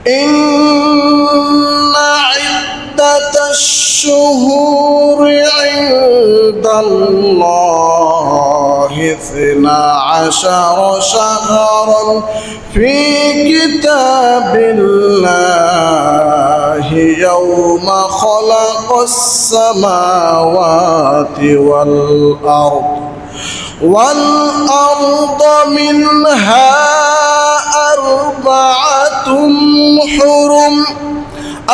ইন্না ইদ্দাতাশ শুহুরি ইনদাল্লাহি 12 শাহরান ফি কিতাবিল্লাহি ইয়াওমা খালাকাস সামাওয়াতি والأرض منها أربعة حرم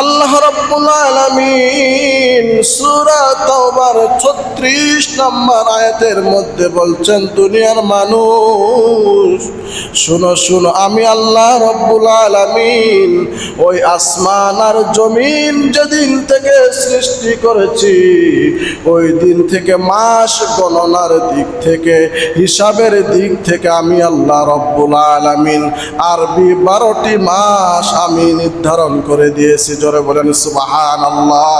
আল্লাহ রাব্বুল আলামিন সূরা তাওবার 36 নম্বর আয়াতের মধ্যে বলছেন, দুনিয়ার মানুষ শোনো শোনো, আমি আল্লাহ রাব্বুল আলামিন ওই আসমান আর জমিন যেদিন থেকে সৃষ্টি করেছি ওই দিন থেকে মাস গণনার দিক থেকে, হিসাবের দিক থেকে আমি আল্লাহ রাব্বুল আলামিন আরবি 12টি মাস আমি নির্ধারণ করে দিয়েছি। জোরে বলেন সুবহানাল্লাহ।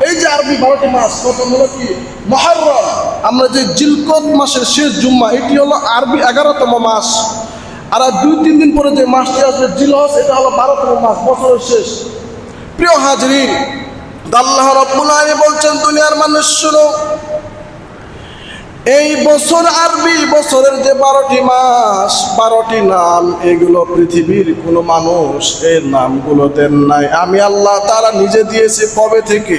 এই যে আরবি 12টি মাস, প্রথম হলো কি মুহররম, আমরা যে জিলকদ মাসের শেষ জুম্মা, এটি হলো আরবি 11তম মাস। আর 2-3 দিন পরে যে মাসটি আসবে জিলহজ, এটা হলো 12তম মাস, বছরের শেষ। প্রিয় হাজরিন, আল্লাহ রাব্বুল আলামিন বলছেন, দুনিয়ার মানুষ শুনো, এই বছর আরবি বছরের যে 12টি মাস, 12টি নাম, এগুলো পৃথিবীর কোনো মানুষ এর নামগুলো দেন নাই, আমি আল্লাহ তাআলা নিজে দিয়েছি। কবে থেকে?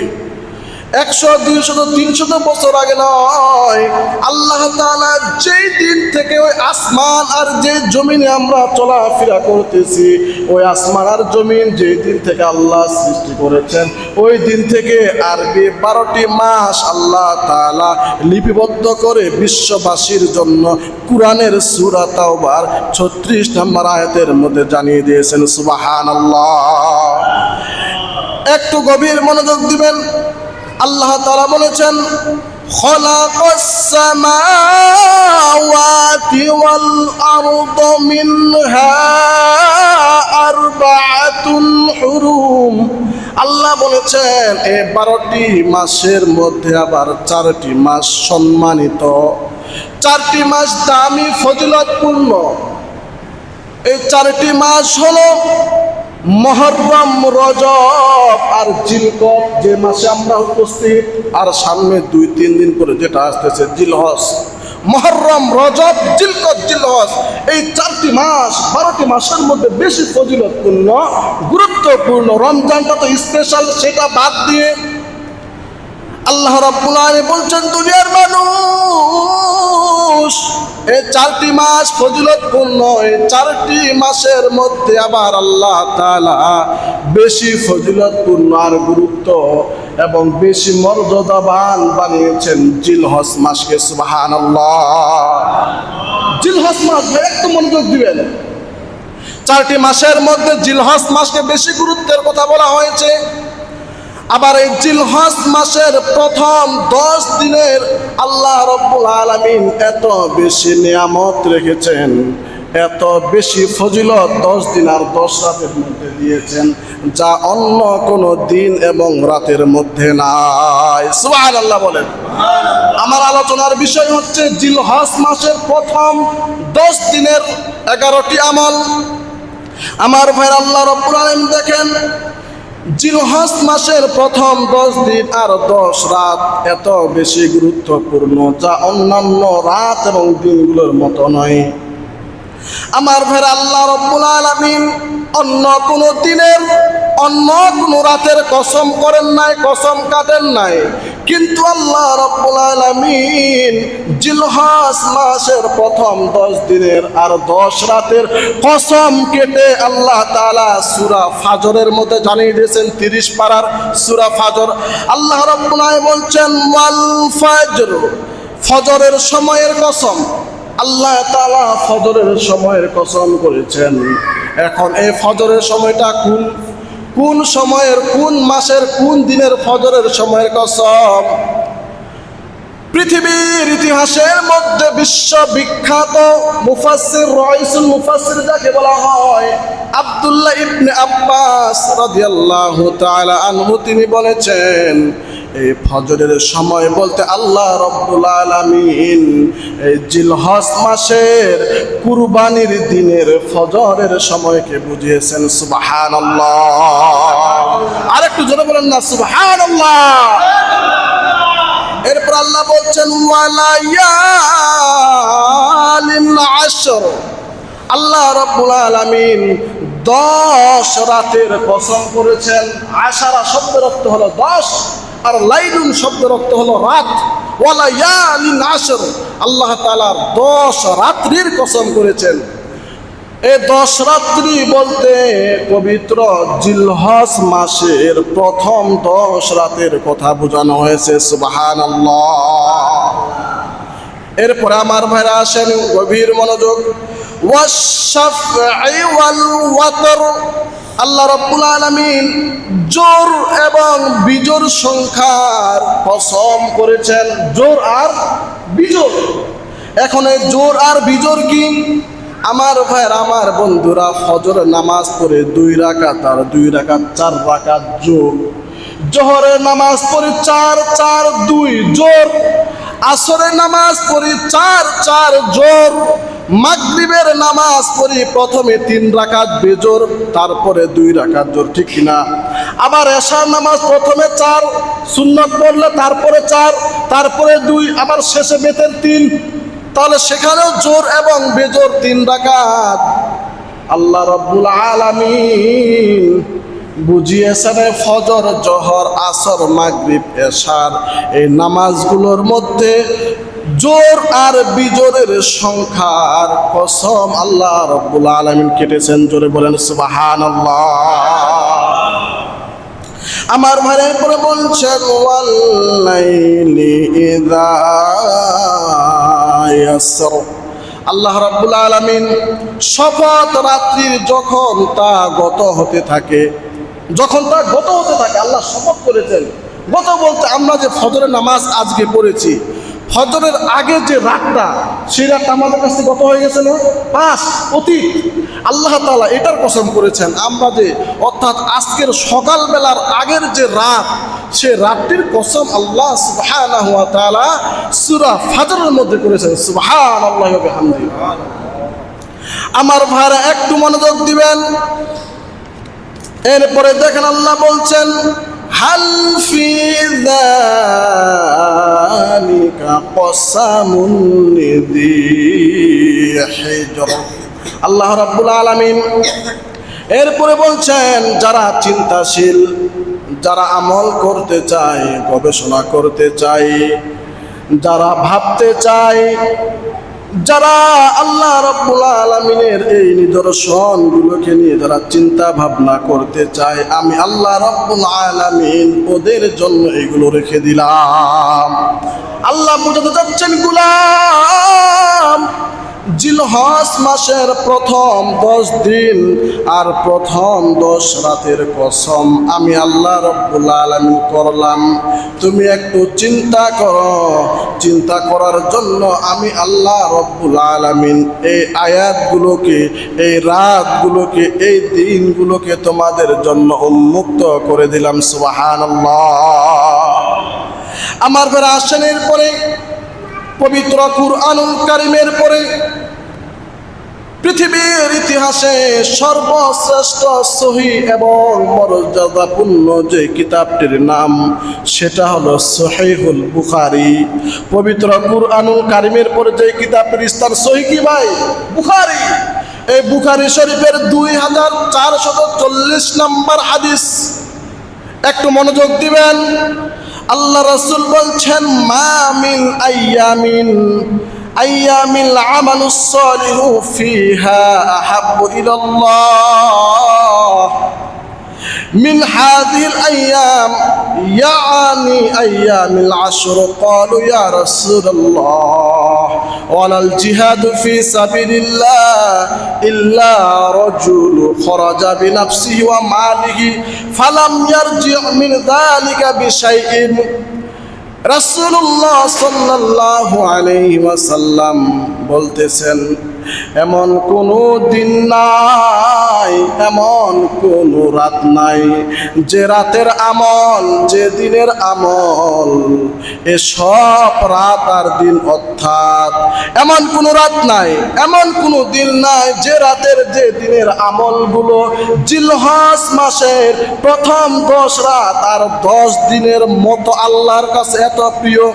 100, 200, 300 বছর আগে নয়। আল্লাহ তাআলা যেই দিন থেকে ওই আসমান আর যে জমিনে আমরা চলাফেরা করতেছি, ওই আসমান আর জমিন যেই দিন থেকে আল্লাহ সৃষ্টি করেছেন, ওই দিন থেকে আরবি 12টি মাস আল্লাহ তাআলা লিপিবদ্ধ করে বিশ্ববাসীর জন্য কুরআনের সূরা তাওবার 36 নম্বর আয়াতের মধ্যে জানিয়ে দিয়েছেন। সুবহানাল্লাহ। একটু গভীর মনোযোগ দিবেন। আল্লাহ তাআলা বলেছেন, খালাকাস সামাওয়াতি ওয়াল আরদা মিনহা আরবাআতুন হুরুম। আল্লাহ বলেছেন, এই 12টি মাসের মধ্যে আবার 4টি মাস সম্মানিত, 4টি মাস দামি, ফজিলতপূর্ণ। এই 4টি মাস হলো মুহররম, রজব আর জিলকদ, যে মাসে আমরা উপস্থিত, আর সামনে 2-3 দিন পরে যেটা আসতেছে জিলহজ। মুহররম, রজব, জিলকদ, জিলহজ, এই 4টি মাস 12টি মাসের মধ্যে বেশি ফজিলতপূর্ণ, গুরুত্বপূর্ণ। রমজানটা তো স্পেশাল, সেটা বাদ দিয়ে আল্লাহ রাব্বুল আলামিন বলছেন, দুনিয়ার মানুষ, এই 4টি মাস ফজিলতপূর্ণ, এই 4টি মাসের মধ্যে আবার আল্লাহ তাআলা বেশি ফজিলতপূর্ণ আর গুরুত্ব এবং বেশি মর্যাদাবান বানিয়েছেন জিলহজ মাসকে। সুবহানাল্লাহ। জিলহজ মাস, একটু মনোযোগ দিবেন। 4টি মাসের মধ্যে জিলহজ মাসকে বেশি গুরুত্বের কথা বলা হয়েছে। আবার এই জিলহজ মাসের প্রথম 10 দিনের আল্লাহ রাব্বুল আলামিন এত বেশি নিয়ামত রেখেছেন, এত বেশি ফজিলত 10 দিন আর 10 রাতের মধ্যে দিয়েছেন, যা অন্য কোনো দিন এবং রাতের মধ্যে নাই। সুবহানাল্লাহ বলেন। আমার আলোচনার বিষয় হচ্ছে জিলহজ মাসের প্রথম 10 দিনের 11টি আমল। আমার ভাই, আল্লাহ রাব্বুল আলামিন দেখেন, জিলহজ মাসের প্রথম 10 দিন আর 10 রাত এত বেশি গুরুত্বপূর্ণ, যা অন্যান্য রাত এবং দিনগুলোর মতো নয়। আমার ভাইরা, আল্লাহ রাব্বুল আলামিন অন্য কোনো দিনের, অন্য কোনো রাতের কসম করেন নাই, কসম কাটেন নাই, কিন্তু আল্লাহ রাব্বুল আলামিন জিলহজ মাসের প্রথম 10 দিনের আর 10 রাতের কসম কেটে আল্লাহ তাআলা সূরা ফাজরের মধ্যে জানিয়ে দিয়েছেন। 30 পারার সূরা ফাজর, আল্লাহ রাব্বুল আলামিন বলছেন, ওয়াল ফাজর, ফজরের সময়ের কসম। আল্লাহ তাআলা ফজরের সময়ের কসম করেছেন। এখন এই ফজরের সময়টা কোন সময়ের, কোন মাসের, কোন দিনের ফজরের সময়ের কসম? পৃথিবীর ইতিহাসের মধ্যে বিশ্ববিখ্যাত মুফাসসির, রাইসুল মুফাসসির যাকে বলা হয়, আব্দুল্লাহ ইবনে আব্বাস রাদিয়াল্লাহু তাআলা আনহু, তিনি বলেছেন, এই ফজরের সময় বলতে আল্লাহ রব্বুল আলামিন এই জিলহজ মাসের কুরবানির দিনের ফজরের সময়কে বুঝিয়েছেন। সুবহানাল্লাহ। আর একটু জোরে বলেন না সুবহানাল্লাহ। এরপর আল্লাহ বলছেন ওয়ালায়ালিন আশর, আল্লাহ রব্বুল আলামিন 10 রাতের কসম করেছেন। আশারা শব্দের অর্থ হলো 10, আর লাইলুন শব্দের অর্থ হলো রাত। ওয়ালায়ালিন আশর, আল্লাহ তাআলা 10 রাত্রির কসম করেছেন। এই 10 রাত্রি বলতে পবিত্র জিলহজ মাসের প্রথম 10 রাতের কথা বোঝানো হয়েছে। সুবহানাল্লাহ। এরপরে আমার ভাইরা আসেন, গভীর মনোযোগ। ওয়াশ-শাফঈ ওয়াল ওয়াতর, আল্লাহ রাব্বুল আলামিন জোর এবং বিজোড় সংখ্যার কসম করেছেন। জোর আর বিজোড়। এখন এই জোর আর বিজোড় কি? আমার ভাইরা, আমার বন্ধুরা, ফজর নামাজ পড়ে 2 রাকাত আর 2 রাকাত 4 রাকাত জোর। জোহরের নামাজ পড়ি 4 4 2 জোর। আসরের নামাজ পড়ি 4 4 জোর। মাগরিবের নামাজ পড়ি প্রথমে 3 রাকাত বেজোর, তারপরে 2 রাকাত জোর, ঠিক কিনা? আবার এশার নামাজ প্রথমে 4 সুন্নত পড়লে, তারপরে 4, তারপরে 2, আবার শেষে বেতের 3। তাহলে সেখানেও জোর এবং বেজোর 3 রাকাত। আল্লাহ রাব্বুল আলামিন বুঝিয়েছেন ফজর, জোহর, আসর, মাগরিব, এশার এই নামাজগুলোর মধ্যে জোর আর বিজোরের সংখ্যার কসম আল্লাহ রাব্বুল আলামিন কেটেছেন। জোরে বলেন সুবহানাল্লাহ। আমার ভাইয়ের পরে বলছেন ওয়াল্লাইলি ইযা ইয়াসর, আল্লাহ রাব্বুল আলামিন শপথ রাত্রির যখন তা গত হতে থাকে, আল্লাহ শপথ করেছেন। গত বলতে আমরা যে ফজরের নামাজ আজকে পড়েছি, ফজরের আগে যে রাতটা, সেই রাতটা আমাদের কাছে গত হয়ে গেছে না? অতীত। আল্লাহ তাআলা এটার কসম করেছেন আমরা যে, অর্থাৎ আজকের সকালবেলার আগের যে রাত, সে রাতটির কসম আল্লাহ সুবহানাহু ওয়া তাআলা সূরা ফজরের মধ্যে করেছেন। সুবহানাল্লাহি ওয়া বিহামদিহি। আমার ভাইরা একটু মনোযোগ দিবেন। এরপরে দেখেন আল্লাহ বলছেন হাল ফি যালিকা কসামুন লিযি হিজর, আল্লাহ রাব্বুল আলামিন এরপরে বলছেন যারা চিন্তাশীল, যারা আমল করতে চায়, গবেষণা করতে চায়, যারা ভাবতে চায়, যারা আল্লাহ রাব্বুল আলামিনের এই নিদর্শনগুলোকে নিয়ে যারা চিন্তা ভাবনা করতে চায়, আমি আল্লাহ রাব্বুল আলামিন ওদের জন্য এগুলো রেখে দিলাম। আল্লাহ বুঝাতে চাচ্ছেন গোলাম, জিলহজ মাসের প্রথম 10 দিন আর প্রথম 10 রাতের কসম আমি আল্লাহ রাব্বুল আলামিন করলাম। তুমি একটু চিন্তা করো। চিন্তা করার জন্য আমি আল্লাহ রাব্বুল আলামিন এই আয়াতগুলোকে, এই রাতগুলোকে, এই দিনগুলোকে তোমাদের জন্য উন্মুক্ত করে দিলাম। সুবহানাল্লাহ। আমার ঘরে আসেন, এরপরে পবিত্র কুরআনুল কারীমের পরে পৃথিবীর ইতিহাসে সর্বশ্রেষ্ঠ সহিহ এবং মর্যাদাপূর্ণ যে কিতাবটির নাম, সেটা হলো সহিহুল বুখারী। পবিত্র কুরআনুল কারীমের পরে যে কিতাবের স্থান সহিহ কি ভাই? বুখারী। এই বুখারী শরীফের 2440 নম্বর হাদিস। একটু মনোযোগ দিবেন। আল্লাহ রাসূল বলছেন মা মিন আইয়ামিল আমালুস সালিহু ফিহা আহাব্বু ইলাল্লাহ মিন হাযিহিল আইয়াম ইয়ানি আইয়ামিল আশর। ক্বালু ইয়া রাসূলুল্লাহ ওয়ালাল জিহাদু ফি সাবিলিল্লাহ ইল্লা রাজুল খরাজা বিনাফসিহি ওয়া মালিহি ফালাম ইয়ারজি' মিন যালিকা বিশাইইন। রাসূলুল্লাহ সাল্লাল্লাহু আলাইহি ওয়াসাল্লাম বলতেছেন, এমন কোনো দিন নাই এমন কোন রাত নাই যে রাতের আমল, যে দিনের আমল, এ সব রাত আর দিন, অর্থাৎ এমন কোন রাত নাই, এমন কোন দিন নাই যে রাতের, যে দিনের আমলগুলো জিলহজ মাসের প্রথম 10 রাত আর 10 দিনের মতো আল্লাহর কাছে এত প্রিয়।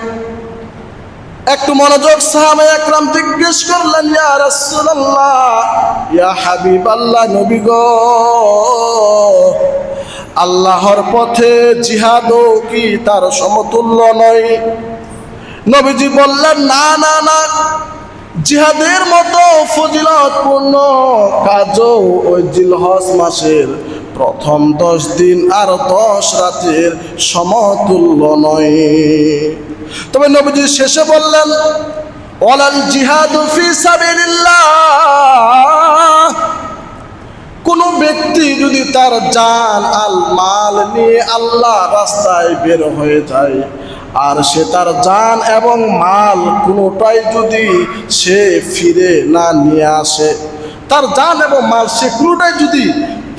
একটু মনোযোগ, সাহাবা একরাম জিজ্ঞেস করলেন, ইয়া রাসূলুল্লাহ, ইয়া হাবিবাল্লাহ, নবী গো, আল্লাহর পথে জিহাদও কি তার সমতুল্য নয়? নবীজি বললেন, না না না, জিহাদের মতো ফজিলতপূর্ণ কাজও ওই জিলহজ মাসের প্রথম 10 দিন আর 10 রাতের সমতুল্য নয়। তবে নবীজি শেষে বললেন, ওয়ালাল জিহাদু ফি সাবিলিল্লাহ, কোন ব্যক্তি যদি তার জান আল মাল নিয়ে আল্লাহ রাস্তায় বের হয়ে যায়, আর সে তার জান এবং মাল কোনোটাই যদি সে ফিরে না নিয়ে আসে, তার জান এবং মাল সে কোনোটাই যদি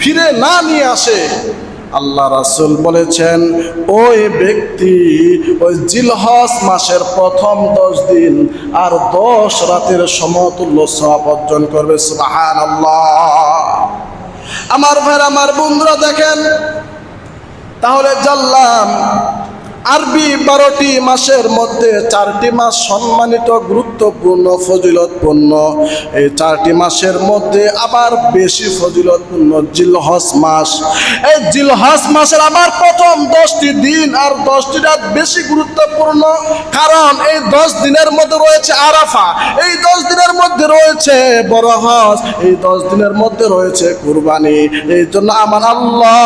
ফিরে না নিয়ে আসে, আল্লাহ রাসূল বলেছেন ওই ব্যক্তি ওই জিলহজ মাসের প্রথম 10 দিন আর 10 রাতের সমতুল্য সওয়াব অর্জন করবে। সুবহানাল্লাহ। আমার ভাইরা, আমার বন্ধুরা, দেখেন তাহলে জানলাম আরবি 12টি মাসের মধ্যে 4টি মাস সম্মানিত, গুরুত্বপূর্ণ, ফজিলতপূর্ণ। এই 4টি মাসের মধ্যে আবার বেশি ফজিলতপূর্ণ জিলহজ মাস। এই জিলহজ মাসের আবার প্রথম 10টি দিন আর 10টি রাত বেশি গুরুত্বপূর্ণ, কারণ এই 10 দিনের মধ্যে রয়েছে আরাফা, এই 10 দিনের মধ্যে রয়েছে বড় হজ, এই 10 দিনের মধ্যে রয়েছে কুরবানি। এই জন্য আমার আল্লাহ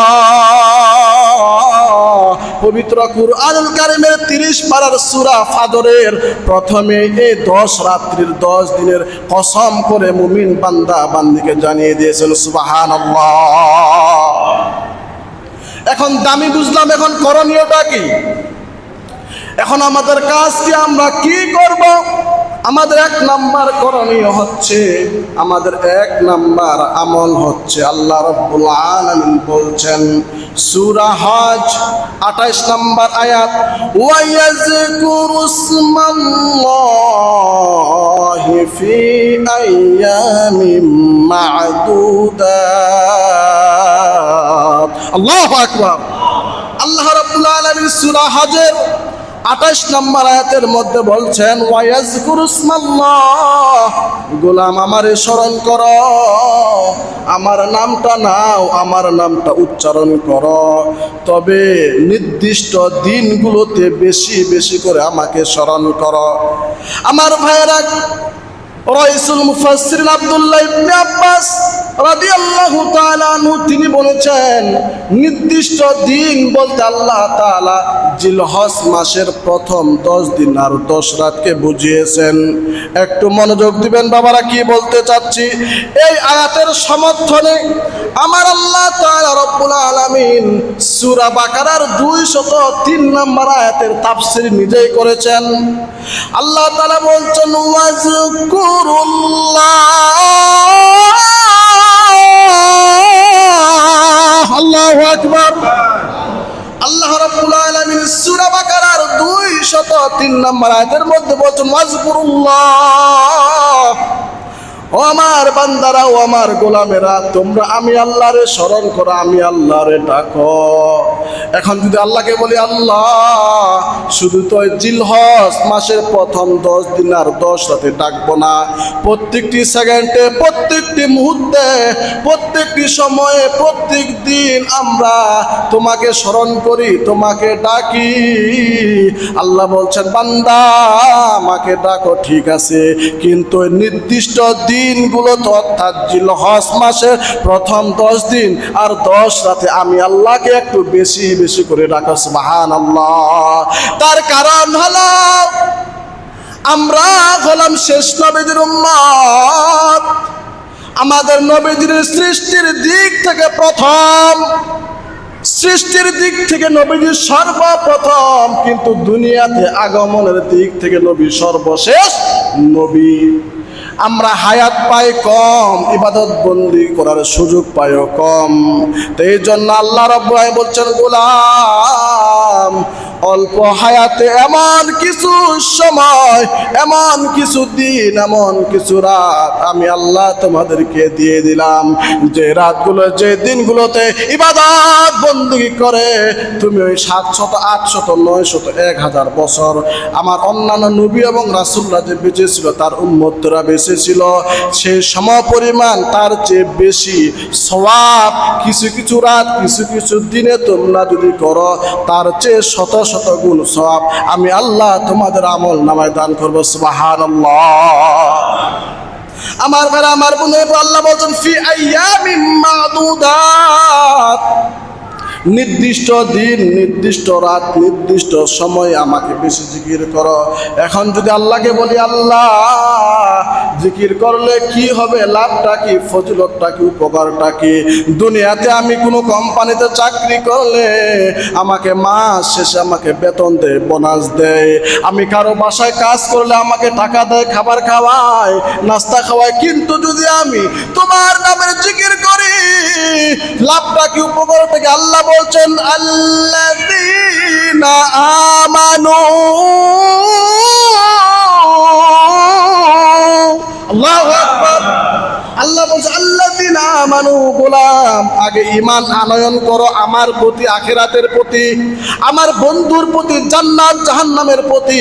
পবিত্র কুরআনুল কারীমের 30 পারার সূরা ফাজরের প্রথমে এই 10 রাত্রির 10 দিনের কসম করে মুমিন বান্দা বান্দিকে জানিয়ে দিয়েছেন। সুবহানাল্লাহ। এখন দামি বুঝলাম, এখন করণীয়টা কি? এখন আমাদের কাজ কি, আমরা কি করব? আমাদের 1 নাম্বার করণীয় হচ্ছে, আমাদের 1 নাম্বার আমল হচ্ছে, আল্লাহ রাব্বুল আলামিন বলছেন সূরা হজ 28 নম্বর আয়াত, ওয়া ইয়াযকুরুসমাল্লাহি ফি আইয়ামিম মা'দুদাত। আল্লাহু আকবার। আল্লাহ রাব্বুল আলামিন সূরা হজের 28 নম্বর আয়াতের মধ্যে বলছেন, ওয়ায়াজকুরুসমাল্লাহ, গোলাম আমারে স্মরণ করো, আমার নামটা নাও, আমার নামটা উচ্চারণ করো, তবে নির্দিষ্ট দিনগুলোতে বেশি বেশি করে আমাকে স্মরণ করো। আমার ভাইয়েরা, রাইসুল মুফাসসিরিন আব্দুল্লাহ ইবনে আব্বাস রাদিয়াল্লাহু তাআলা আনহু তিনি বলেছেন, নির্দিষ্ট দিন বলতে আল্লাহ তাআলা জিলহজ মাসের প্রথম 10 দিন আর 10 রাতকে বুঝিয়েছেন। একটু মনোযোগ দিবেন বাবারা, কি বলতে চাচ্ছি। এই আয়াতের সমর্থনে আমার আল্লাহ তাআলা রব্বুল আলামিন সূরা বাকারার 203 নম্বর আয়াতের তাফসীর নিজেই করেছেন। আল্লাহ তাআলা বলছেন, ওয়াজকুরুল্লাহ, আল্লাহু আকবার। আল্লাহ রাব্বুল আলামিন সূরা বাকারার 203 নম্বর আয়াতের মধ্যে বলছেন, ওয়াজকুরুল্লাহ, ও আমার বান্দারা, ও আমার গোলামেরা, তোমরা আমি আল্লাহরে স্মরণ করো, আমি আল্লাহরে ডাকো। এখন যদি আল্লাহকে বলি, আল্লাহ শুধু তো জিলহজ মাসের প্রথম 10 দিন আর 10 রাতে ডাকবো না, প্রত্যেকটি সেকেন্ডে, প্রত্যেকটি মুহূর্তে, প্রত্যেকটি সময়ে, প্রত্যেক দিন আমরা তোমাকে স্মরণ করি, তোমাকে ডাকি। আল্লাহ বলছেন, বান্দা আমাকে ডাকো, ঠিক আছে, কিন্তু নির্দিষ্ট দিনগুলো তো, অর্থাৎ জিলহজ মাসের প্রথম 10 দিন আর 10 রাতে আমি আল্লাহকে একটু বেশি বেশি করে ডাকো। সুবহানাল্লাহ। তার কারণ হলো আমরা হলাম শেষ নবীর উম্মত। আমাদের নবীজির সৃষ্টির দিক থেকে প্রথম, সৃষ্টির দিক থেকে নবীজি সর্বপ্রথম, কিন্তু দুনিয়াতে আগমনের দিক থেকে নবী সর্বশেষ নবী। আমরা হায়াত পাই কম, ইবাদত বন্দি করার সুযোগ পাইও কম। তো এই জন্য আল্লাহ রাব্বুল আলামিন বলছেন, গোলাম অল্প হায়াতে এমন কিছু সময়, এমন কিছু দিন, এমন কিছু রাত আমি আল্লাহ তোমাদেরকে দিয়ে দিলাম, যে রাতগুলো, যে দিনগুলোতে ইবাদত বন্দেগী করে তুমি ওই 700, 800, 900, 1000 বছর আমার অন্যান্য নবী এবং রাসূলরা যে বেঁচে ছিল, তার উম্মতরা বেঁচে ছিল, সেই সমপরিমাণ তার চেয়ে বেশি সওয়াব কিছু কিছু রাত, কিছু কিছু দিনে তোমরা যদি করো, তার চেয়ে শত শত গুণ সওয়াব আমি আল্লাহ তোমাদের আমল নামায় দান করবো। সুবহানাল্লাহ। আমার ভাইরা, আমার বন্ধু, আল্লাহ বলছেন ফি আইয়ামিম মাদুদাত, নির্দিষ্ট দিন, নির্দিষ্ট রাত, নির্দিষ্ট সময় আমাকে বেশি জিকির করো। এখন যদি আল্লাহকে বলি, আল্লাহ জিকির করলে কি হবে, লাভটা কি, ফজিলতটা কি, উপকারটা কি? দুনিয়াতে আমি কোনো কোম্পানিতে চাকরি করলে আমাকে মাস শেষে আমাকে বেতন দেয়, বোনাস দেয়। আমি কারো বাসায় কাজ করলে আমাকে টাকা দেয়, খাবার খাওয়ায়, নাস্তা খাওয়ায়। কিন্তু যদি আমি তোমার নামের জিকির করি, লাভটা কি, উপকারটা কি? আল্লাহ বলছেন, আল্লাযীনা আমানু, আল্লাহু আকবার। আল্লাহ বলছে, আল্লাযীনা আমানু, গোলাম আগে ঈমান আনয়ন করো আমার প্রতি, আখিরাতের প্রতি, আমার বন্ধুর প্রতি, জান্নাত জাহান্নামের প্রতি,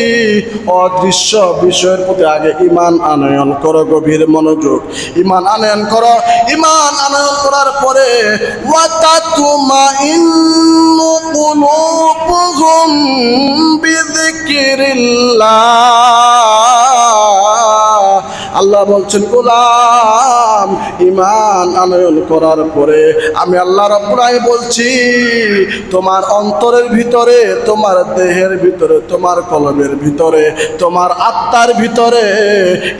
অদৃশ্য বিষয়ের প্রতি আগে ঈমান আনয়ন করো। গভীর মনোযোগ, ঈমান আনয়ন করো। ঈমান আনয়ন করার পরে ওয়া তাতমাইন্নু কুলুবুহুম বিযিকরিল্লাহ। আল্লাহ বলছেন, গোলাম ঈমান আনয়ন করার পরে আমি আল্লাহ রাব্বুল আলামিন বলছি, তোমার অন্তরের ভিতরে, তোমার দেহের ভিতরে, তোমার কলবের ভিতরে, তোমার আত্মার ভিতরে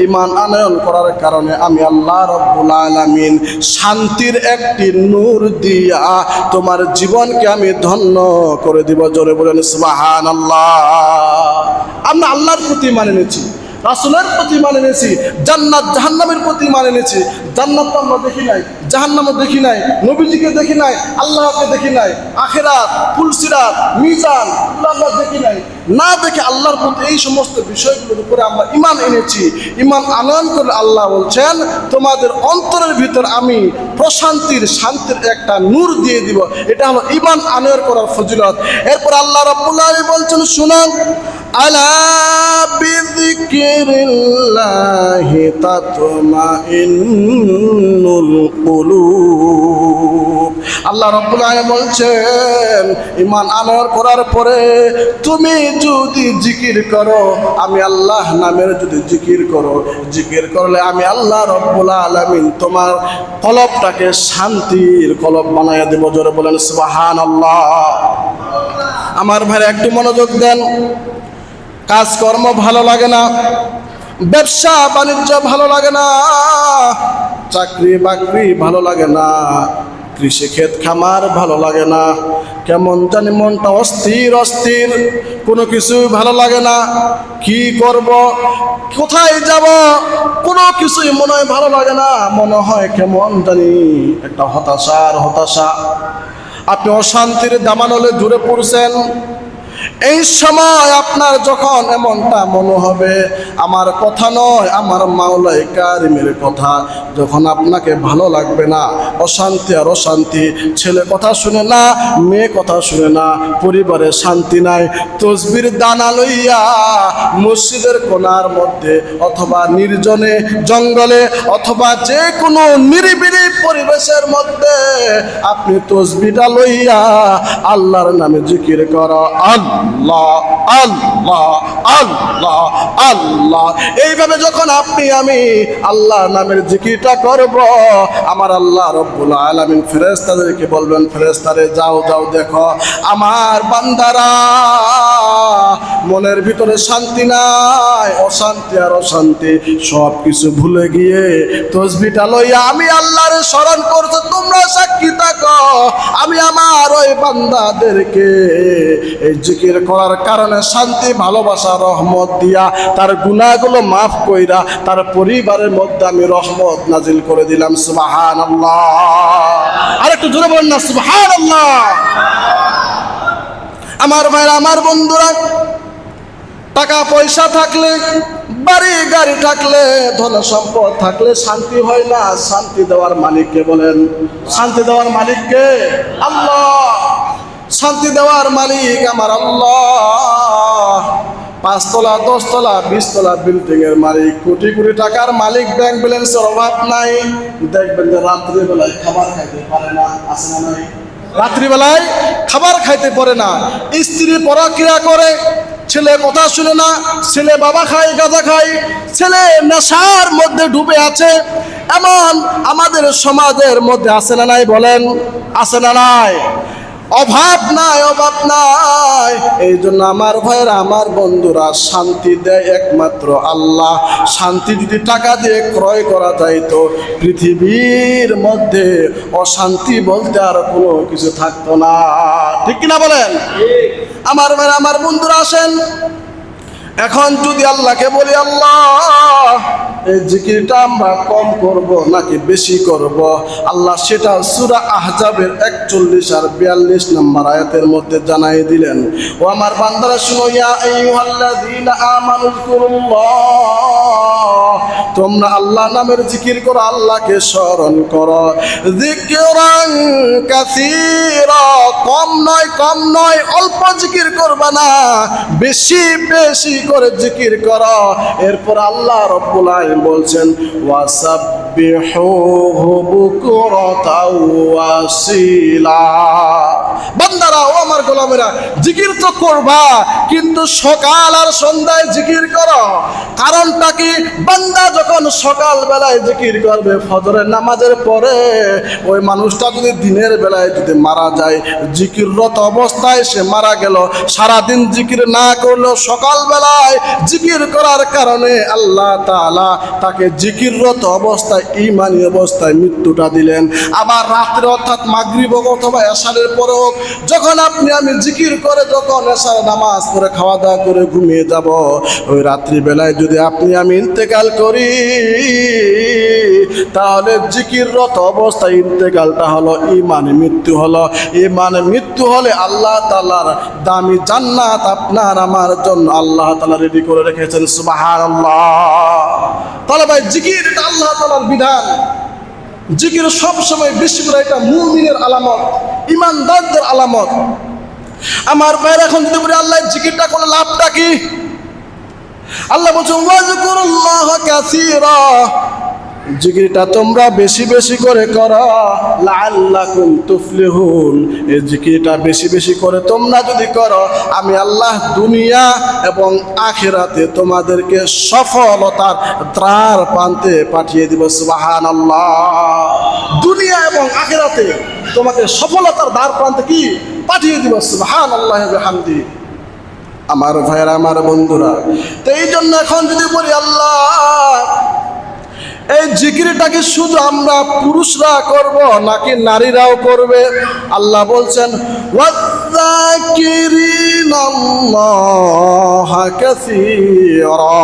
ঈমান আনয়ন করার কারণে আমি আল্লাহ রাব্বুল আলামিন শান্তির একটি নূর দিয়া তোমার জীবনকে আমি ধন্য করে দিব। জোরে বলেন সুবহানাল্লাহ। আমরা আল্লাহর প্রতি মানে নিয়েছি, রাসূলের প্রতি মানে নিয়েছি, জান্নাত জাহান্নামের প্রতি মানে নিয়েছি। জান্নাত তো আমরা দেখি নাই, জাহান্নামও দেখি নাই, নবীজিকে দেখি নাই, আল্লাহকে দেখি নাই, আখিরাত, ফুলসিরাত, মিজান আমরা দেখি নাই। না দেখে আল্লাহর প্রতি এই সমস্ত বিষয়গুলোর উপরে আমরা ঈমান এনেছি। ঈমান আনয়ন করলে আল্লাহ বলছেন, তোমাদের অন্তরের ভিতর আমি প্রশান্তির, শান্তির একটা নূর দিয়ে দিব। এটা হলো ঈমান আনয়ন করার ফজিলত। এরপর আল্লাহ রাব্বুল আলামিন বলছেন, শুনুন, আলা বিযিকরিল্লাহি তাতমাইন্নুল কুলুব। আল্লাহ রাব্বুল আলামিন বলছেন, ঈমান আনয়ন করার পরে তুমি যদি জিকির করো, আমি আল্লাহ নামের যদি জিকির করো, জিকির করলে আমি আল্লাহ রাব্বুল আলামিন তোমার কলবটাকে শান্তির কলব বানায়া দেব। জোরে বলেন সুবহানাল্লাহ। আমার ভাইরা একটু মনোযোগ দেন। কাজকর্ম ভালো লাগে না, ব্যবসা বাণিজ্য ভালো লাগে না, চাকরি বাকরি ভালো লাগে না, কৃষি ক্ষেত খামার ভালো লাগে না, কেমন জানি মনটা অস্থির অস্থির, কোনো কিছু ভালো লাগে না। কি করব, কোথায় যাব, কোনো কিছুই মনে হয় ভালো লাগে না। মনে হয় কেমন জানি একটা হতাশা। আপনি অশান্তির দাবানলে জুড়ে পড়ছেন। এই সময় আপনার যখন এমনটা মনে হবে, আমার কথা নয়, আমার মাওলাই কারিমের কথা, যখন আপনাকে ভালো লাগবে না, অশান্তি আর অশান্তি, ছেলে কথা শুনে না, মেয়ে কথা শুনে না, পরিবারে শান্তি নাই, তসবির দানা লইয়া মসজিদের কোণার মধ্যে অথবা নির্জনে জঙ্গলে অথবা যে কোনো নিরিবিলি পরিবেশের মধ্যে আপনি তসবিটা লইয়া আল্লাহর নামে জিকির করো, আল্লাহ আল্লাহ আল্লাহ আল্লাহ। এইভাবে যখন আমি আল্লাহর নামের জিকিরটা করব, আমার আল্লাহ রাব্বুল আলামিন ফেরেশতাদেরকে বলবেন, ফেরেশতারে যাও দেখো আমার বান্দারা মনের ভিতরে শান্তি নাই, অশান্তি আর অশান্তি সব কিছু ভুলে গিয়ে তসবিহটা লইয়া আমি আল্লাহরে স্মরণ করতে, তোমরা সাক্ষী থাকো আমি আমার ওই বান্দাদেরকে এই জিকির করার কারণে শান্তি, ভালোবাসা, রহমত দিয়া তার গুনাহগুলো মাফ কইরা তার পরিবারের মধ্যে আমি রহমত নাজিল করে দিলাম। সুবহানাল্লাহ। আর একটু জোরে বলেন না সুবহানাল্লাহ। আমার ভাইরা, আমার বন্ধুরা, টাকা পয়সা থাকলে, বাড়ি গাড়ি থাকলে, ধন সম্পদ থাকলে শান্তি হয় না। শান্তি দেওয়ার মালিককে বলেন। শান্তি দেওয়ার মালিককে? আল্লাহ। শান্তি দেওয়ার মালিক আমার আল্লাহ। 5 তলা, 10 তলা, 20 তলা বিল্ডিং এর মালিক, কোটি কোটি টাকার মালিক, ব্যাংক ব্যালেন্সের অভাব নাই। দেখবেন যে রাত্রিবেলায় খাবার খাইতে পারে না, আছে না নাই? রাত্রিবেলায় খাবার খাইতে পারে না, স্ত্রী পরক্রিয়া করে, ছেলে কথা শুনে না, ছেলে বাবা খায়, গাঁজা খায়, ছেলে নেশার মধ্যে ডুবে আছে। এমন আমাদের সমাজের মধ্যে আছে না নাই? বলেন, আছে না নাই? অভাব নাই, অভাব নাই। এই জন্য আমার ভাইয়েরা, আমার বন্ধুরা, শান্তি দেয় একমাত্র আল্লাহ। শান্তি যদি টাকা দিয়ে ক্রয় করা যায় তো পৃথিবীর মধ্যে অশান্তি বলতে আর কোনো কিছু থাকতো না। ঠিক কিনা বলেন? আমার ভাইয়েরা, আমার বন্ধুরা, আসেন এখন যদি আল্লাহকে বলি, আল্লাহ এই জিকিরটা আমরা কম করব নাকি বেশি করব, আল্লাহ সেটা সূরা আহজাবের 41 আর 42 নম্বর আয়াতের মধ্যে জানাই দিলেন। ও আমার বান্দারা শুনো, ইয়া আইয়ুহাল্লাযীনা আমানু যকুরুল্লাহ, তোমরা আল্লাহ নামের জিকির করো, আল্লাহকে স্মরণ করো। যিকরান কাসীরা, কম নয়, কম নয়, অল্প জিকির করবা না, বেশি বেশি করে জিকির করো। এরপর আল্লাহ রাব্বুল আলামিন বলছেন, ওয়াসাব্বিহুহু বুকরাতাও ওয়াসিলা। বান্দারা, ও আমার গোলামেরা, জিকির তো করবা, কিন্তু সকাল আর সন্ধ্যায় জিকির করো। কারণটা কি? বান্দা যখন সকাল বেলায় জিকির করবে ফজরের নামাজের পরে, ওই মানুষটা যদি দিনের বেলায় যদি মারা যায়, জিকিররত অবস্থায় সে মারা গেল, সারাদিন জিকির না করলেও সকাল বেলায় জিকির করার কারণে আল্লাহ তাআলা তাকে জিকিররত অবস্থায়, ঈমানী অবস্থায় মৃত্যুটা দিলেন। আবার রাত্রে অর্থাৎ মাগরিব অথবা এশারের পরেও যখন আপনি আমি জিকির করে যখন এশার নামাজ পড়ে খাওয়া দাওয়া করে ঘুমিয়ে যাব, ওই রাত্রিবেলায় যদি আপনি আমি ইন্তেকাল করি, তাহলে জিকিররত অবস্থায় ইন্তেকালটা হলো ঈমানে মৃত্যু হলো। ঈমানে মৃত্যু হলে আল্লাহ তাআলার দামি জান্নাত আপনার আমার জন্য আল্লাহ তাআলা রেডি করে রেখেছেন। সুবহানাল্লাহ। তাহলে ভাই, জিকির এটা আল্লাহ তাআলার বিধান। জিকির সবসময় বেশি করে, এটা মুমিনের আলামত, ঈমানদারদের আলামত। আমার ভাইয়ের, এখন যদি বলি আল্লাহ জিকিরটা করলে লাভটা কি? আল্লাহ বলছেন, ওয়াজকুরুল্লাহ কাসীরা, জিকিরটা তোমরা বেশি বেশি করে করো, লাআল্লাকুম তুফলিহুন। এই জিকিরটা বেশি বেশি করে তোমরা যদি করো, আমি আল্লাহ দুনিয়া এবং আখিরাতে তোমাদেরকে সফলতার দ্বার প্রান্তে পাঠিয়ে দিব। সুবহানাল্লাহ। দুনিয়া এবং আখিরাতে তোমাকে সফলতার দ্বার প্রান্তে কি পাঠিয়ে দিব। সুবহানাল্লাহি ওয়া বিহামদিহি। আমার ভাইয়েরা, আমার বন্ধুরা, তো এই জন্য এখন যদি বলি আল্লাহ এই জিকিরটা কি শুধু আমরা পুরুষরা করব নাকি নারীরাও করবে? আল্লাহ বলছেন, ওয়াযাকিরিনাল্লাহা কাসীরা।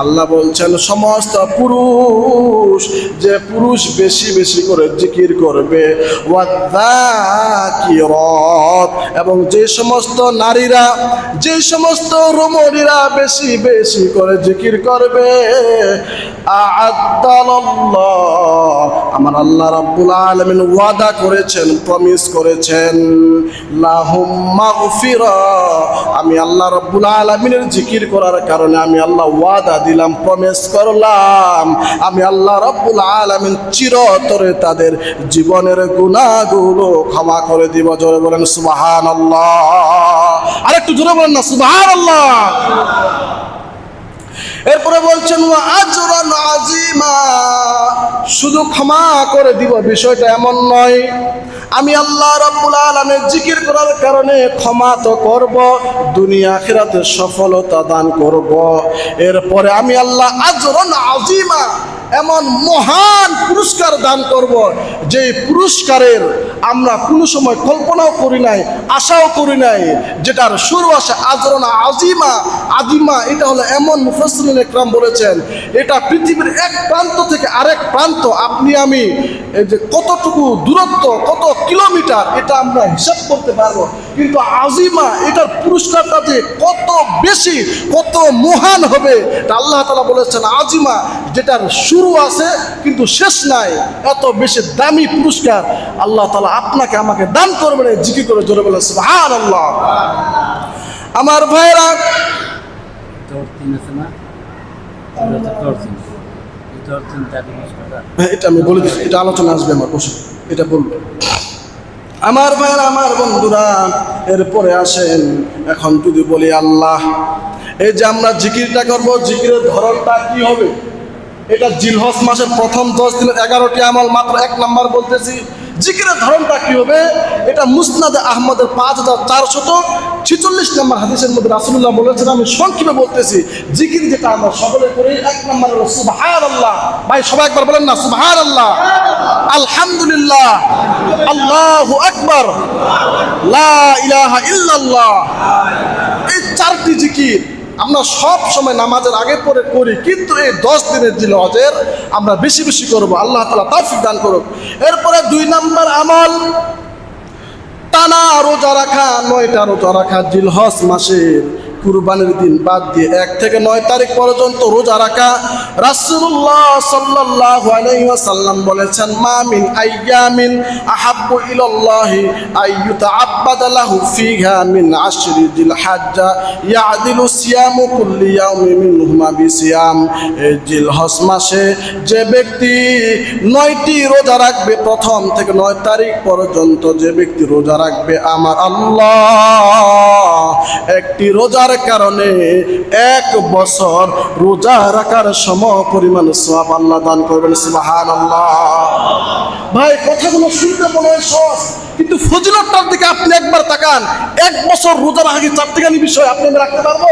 আল্লাহ বলছেন সমস্ত পুরুষ, যে পুরুষ বেশি বেশি করে জিকির করবে, ওয়াযাকিরাত, এবং যে সমস্ত নারীরা, যে সমস্ত রমণীরা বেশি বেশি করে জিকির করবে, আ'আদ্দাল্লাহ, আমার আল্লাহ রাব্বুল আলামিন ওয়াদা করেছেন, প্রমিস করেছেন, লাহুম মাগফিরা। আমি আল্লাহ রাব্বুল আলামিনের জিকির করার কারণে আমি আল্লাহ ওয়াদা দিলাম, প্রমিস করলাম, আমি আল্লাহ রাব্বুল আলামিন চিরতরে তাদের জীবনের গুনাহগুলো ক্ষমা করে দিব। জোরে বলেন সুবহানাল্লাহ। আরেকটু জোরে বলেন না সুবহানাল্লাহ। এরপরে বলছেন, ওয়া আজরান আযীমা, শুধু ক্ষমা করে দিব বিষয়টা এমন নয়, আমি আল্লাহ রাব্বুল আলামিন জিকির করার কারণে ক্ষমা তো করব, দুনিয়া আখিরাতে সফলতা দান করব। এরপরে আমি আল্লাহ আজরান আযীমা, এমন মহান পুরস্কার দান করব, যে পুরস্কারের আমরা কোনো সময় কল্পনাও করি নাই, আশাও করি নাই, যেটার শুরু আসে আজরুন আজিমা। আজিমা এটা হলো এমন, মুফাসসিরিন ইকরাম বলেছেন, এটা পৃথিবীর এক প্রান্ত থেকে আরেক প্রান্ত, আপনি আমি এই যে কতটুকু দূরত্ব, কত কিলোমিটার, এটা আমরা হিসাব করতে পারবো। কিন্তু আজিমা এটার পুরস্কারটা যে কত বেশি, কত মহান হবে, আল্লাহ তাআলা বলেছেন আজিমা, যেটার শুরু আছে কিন্তু শেষ নাই, এত বেশি দামি পুরস্কার আল্লাহ তাআলা আপনাকে আমাকে দান করবেন। জিকির করে জোরে বলে সুবহানাল্লাহ। আমার ভাইরা, এটা আমি বলে দিচ্ছি, এটা আলোচনা আসবে আমার বসে, এটা বলবো। আমার ভাইরা, আমার বন্ধুরা, এরপরে আসেন এখন যদি বলি আল্লাহ, এই যে আমরা জিকিরটা করব, জিকিরের ধরনটা কি হবে? এটা জিলহজ মাসের প্রথম 10 দিনের 11টি আমল, মাত্র 1 নাম্বার বলতেছি। জিকিরের ধরনটা কি হবে? এটা মুসনাদে আহমদের 5446 নম্বর হাদিসের মধ্যে রাসূলুল্লাহ বলেছেন, আমি সংক্ষেপে বলতেছি। জিকির যেটা আমরা সকলে করি, 1 নম্বর হলো সুবহানাল্লাহ। ভাই সবাই একবার বলেন না সুবহানাল্লাহ, আলহামদুলিল্লাহ, আল্লাহু আকবার, লা ইলাহা ইল্লাল্লাহ। এই 4টি জিকির আমরা সব সময় নামাজের আগে পরে করি, কিন্তু এই 10 দিনের জিলহজের আমরা বেশি বেশি করব। আল্লাহ তাআলা তৌফিক দান করুক। এরপরে 2 নাম্বার আমল, টানা রোজা রাখা, 9টা রোজা রাখা জিলহজ মাসের কুরবানির দিন বাদ দিয়ে 1 থেকে 9 তারিখ পর্যন্ত রোজা রাখা। রাসূলুল্লাহ সাল্লাল্লাহু আলাইহি ওয়াসাল্লাম বলেছেন, মা মিন আইয়ামিন আহাব্বু ইলাল্লাহি আইয়ুতাআব্বাদা লাহু ফিহা মিন আশরি জিলহজ্জা ইয়াদিলু সিয়ামু কুল্লি ইয়াউমিন মিনহুমা বিসিয়াম। এই জিলহজ মাসে যে ব্যক্তি 9টি রোজা রাখবে, প্রথম থেকে 9 তারিখ পর্যন্ত যে ব্যক্তি রোজা রাখবে, আমার আল্লাহ একটি রোজার কারণে 1 বছর রোজা রাখার সম পরিমাণ সওয়াব আল্লাহ দান করবেন। সুবহানাল্লাহ। ভাই কথাগুলো শুনতে মনে হয় সহজ, কিন্তু ফজিলতটার দিকে আপনি একবার তাকান। 1 বছর রোজা রাখা কি চারটিখানি বিষয় আপনি আমি রাখতে পারবো?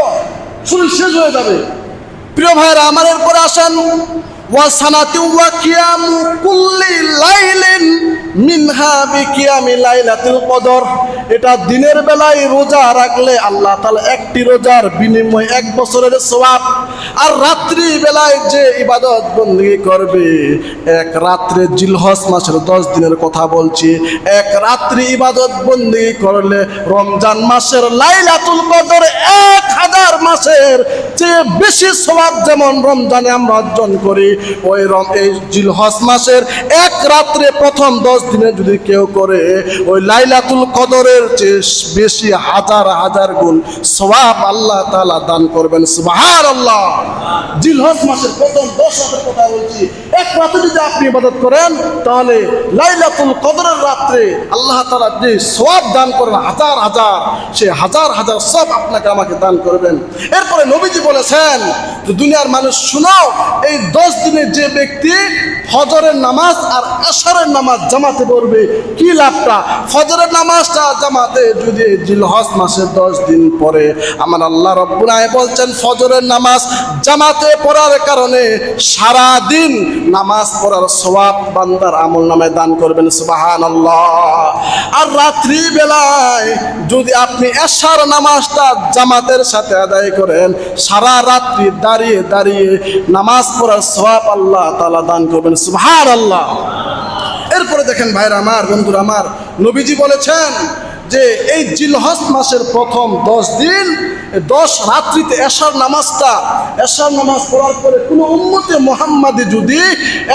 শুনে শেষ হয়ে যাবে। প্রিয় ভাইরা আমার, এরপরে আসেন, ওয়া সানাতি ওয়া কিয়ামু কুল্লি লাইলিন মিনহা বিকিয়ামি লাইলাতুল কদর। এটা দিনের বেলায় রোজা রাখলে আল্লাহ তাআলা একটি রোজার বিনিময়ে 1 বছরের সওয়াব, আর রাত্রি বেলায় যে ইবাদত বندگی করবে, 1 রাত্রে জিলহজ মাসের 10 দিনের কথা বলছি, 1 রাত্রি ইবাদত বندگی করলে রমজান মাসের লাইলাতুল কদর 1000 মাসের চেয়ে বেশি সওয়াব যেমন রমজানে আমরা অর্জন করি, ওই এই জিলহজ মাসের 1 রাত্রে প্রথম 10 দিনে যদি কেউ করে, ওই লাইলাতুল কদরের চেয়ে বেশি হাজার হাজার গুণ সওয়াব আল্লাহ তাআলা দান করবেন। সুবহানাল্লাহ। জিলহজ মাসের প্রথম 10 রাতের কথা বলছি, 1 রাতে যদি আপনি ইবাদত করেন, তাহলে লাইলাতুল কদরের রাত্রে আল্লাহ তাআলা যে সওয়াব দান করেন হাজার হাজার, সে হাজার হাজার সওয়াব আপনাকে আমাকে দান করবেন। এরপরে নবীজি বলেছেন, দুনিয়ার মানুষ শুনো, এই 10 দিনে যে ব্যক্তি ফজরের নামাজ আর আসরের নামাজ জামাতে পড়বে, কি লাভটা? ফজরের নামাজটা জামাতে যদি জিলহজ মাসের 10 দিন পরে, আমার আল্লাহ রাব্বুল আলামিন বলছেন, ফজরের নামাজ জামাতে পড়ার কারণে সারা দিন নামাজ পড়ার সওয়াব বান্দার আমলনামায় দান করবেন। সুবহানাল্লাহ। আর রাত্রি বেলায় যদি আপনি এশার নামাজটা জামাতের সাথে আদায় করেন, সারা রাত্রি দাঁড়িয়ে দাঁড়িয়ে নামাজ পড়ার সওয়াব আল্লাহ তাআলা দান করবেন। সুবহানাল্লাহ। এরপরে দেখেন ভাইরা আমার, বন্ধুরা আমার, নবীজি বলেছেন যে এই জিলহজ মাসের প্রথম 10 দিন, 10 রাত্রিতে এশার নামাজ পড়ার পরে কোনো উম্মতে মুহাম্মাদি যদি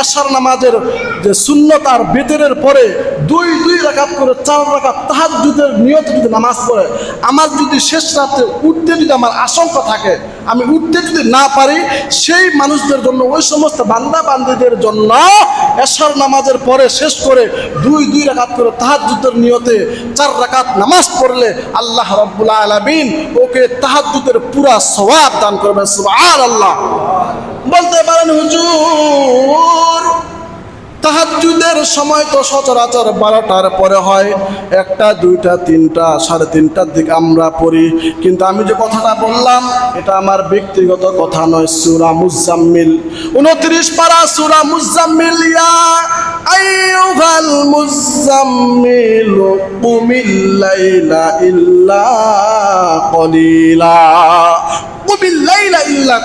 এশার নামাজের যে সুন্নত আর বেতরের পরে 2 রাকাত করে 4 রাকাত তাহাজ্জুদের নিয়তে যদি নামাজ পড়ে, আমার যদি শেষ রাতে উঠতে যদি আমার আশঙ্কা থাকে, আমি উঠতে যদি না পারি, সেই মানুষদের জন্য, ওই সমস্ত বান্দা বান্দীদের জন্য এশার নামাজের পরে শেষ করে 2 রাকাত করে তাহাজ্জুদের নিয়তে 4 রাকাত নামাজ পড়লে আল্লাহ রাব্বুল আলামিন ওকে তাহাজ্জুদের পুরা সওয়াব দান করবেন। সুবহানাল্লাহ। বলতে পারেন হুজুর তাহাজ্জুদের সময় তো সচরাচর 12টার পরে হয়, 1টা 2টা 3টা 3:30টার দিকে আমরা পড়ি। কিন্তু আমি যে কথাটা বললাম এটা আমার ব্যক্তিগত কথা নয়। সূরা মুজাম্মিল 29 পারা সূরা মুজাম্মিল, ইয়া আইয়ুহাল মুজাম্মিল কুমিল লাইলা ইল্লা